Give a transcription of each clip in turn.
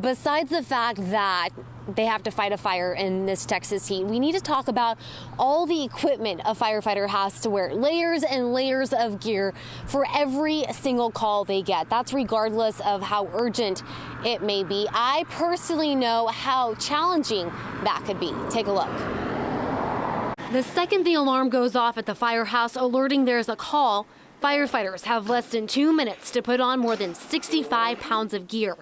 Besides the fact that they have to fight a fire in this Texas heat, we need to talk about all the equipment a firefighter has to wear. Layers and layers of gear for every single call they get. That's regardless of how urgent it may be. I personally know how challenging that could be. Take a look. The second the alarm goes off at the firehouse alerting there's a call, firefighters have less than 2 minutes to put on more than 65 pounds of gear.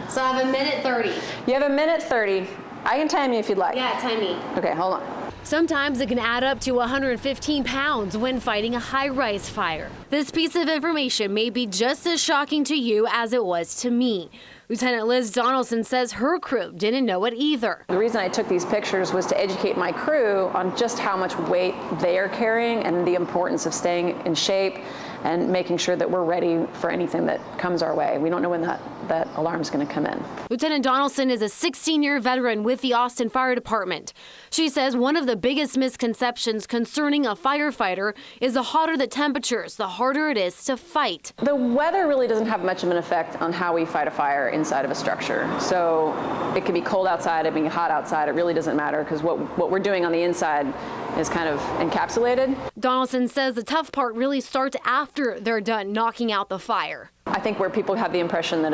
So I have a minute 30. You have a minute 30. I can time you if you'd like. Yeah, time me. Okay, hold on. Sometimes it can add up to 115 pounds when fighting a high-rise fire. This piece of information may be just as shocking to you as it was to me. Lieutenant Liz Donaldson says her crew didn't know it either. The reason I took these pictures was to educate my crew on just how much weight they are carrying and the importance of staying in shape and making sure that we're ready for anything that comes our way. We don't know when that alarm is going to come in. Lieutenant Donaldson is a 16-year veteran with the Austin Fire Department. She says one of the biggest misconceptions concerning a firefighter is the hotter the temperatures, the harder it is to fight. The weather really doesn't have much of an effect on how we fight a fire inside of a structure. So it can be cold outside, it can be hot outside. It really doesn't matter because what we're doing on the inside is kind of encapsulated. Donaldson says the tough part really starts after they're done knocking out the fire. I think where people have the impression that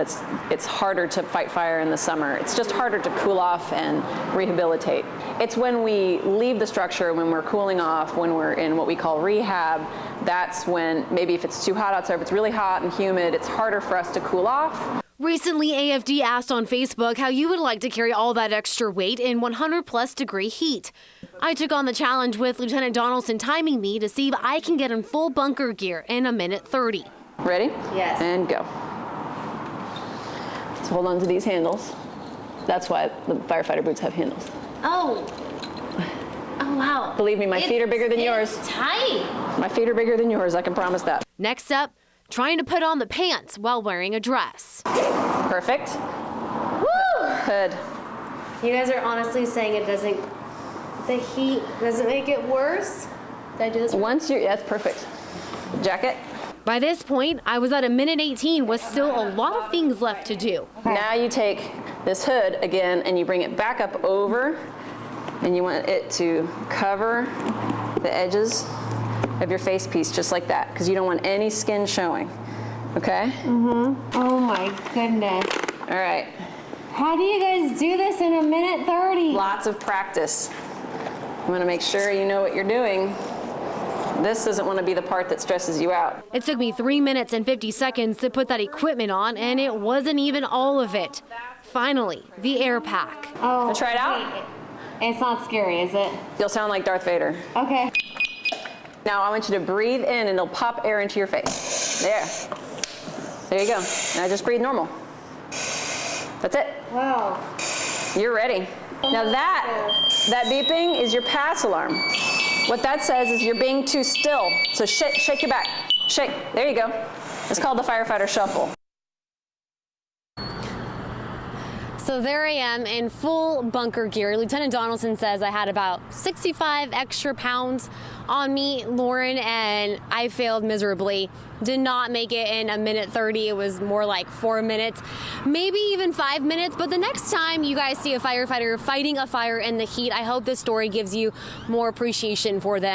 it's harder to fight fire in the summer. It's just harder to cool off and rehabilitate. It's when we leave the structure, when we're cooling off, when we're in what we call rehab, that's when maybe if it's too hot outside, if it's really hot and humid, it's harder for us to cool off. Recently, AFD asked on Facebook how you would like to carry all that extra weight in 100+ degree heat. I took on the challenge with Lieutenant Donaldson timing me to see if I can get in full bunker gear in a minute 30. Ready? Yes. And go. So hold on to these handles. That's why the firefighter boots have handles. Oh. Oh, wow. Believe me, my feet are bigger than yours. It's tight. My feet are bigger than yours, I can promise that. Next up, trying to put on the pants while wearing a dress. Perfect. Woo! Good. You guys are honestly saying it doesn't, the heat doesn't make it worse? Did I do this right? Once you're, yeah, that's perfect. Jacket. By this point, I was at a minute 18 with still a lot of things left to do. Okay. Now you take this hood again and you bring it back up over and you want it to cover the edges of your face piece just like that because you don't want any skin showing. Okay? Mm-hmm. Oh my goodness. All right. How do you guys do this in a minute 30? Lots of practice. You want to make sure you know what you're doing. This doesn't want to be the part that stresses you out. It took me 3 minutes and 50 seconds to put that equipment on, and it wasn't even all of it. Finally, the air pack. Oh, Wanna try it out? It's not scary, is it? You'll sound like Darth Vader. Okay. Now I want you to breathe in and it'll pop air into your face. There. There you go. Now just breathe normal. That's it. Wow. You're ready. Now that beeping is your pass alarm. What that says is you're being too still. So shake your back. Shake. There you go. It's called the firefighter shuffle. So there I am in full bunker gear. Lieutenant Donaldson says I had about 65 extra pounds on me, Lauren, and I failed miserably. Did not make it in a minute 30. It was more like 4 minutes, maybe even 5 minutes. But the next time you guys see a firefighter fighting a fire in the heat, I hope this story gives you more appreciation for them.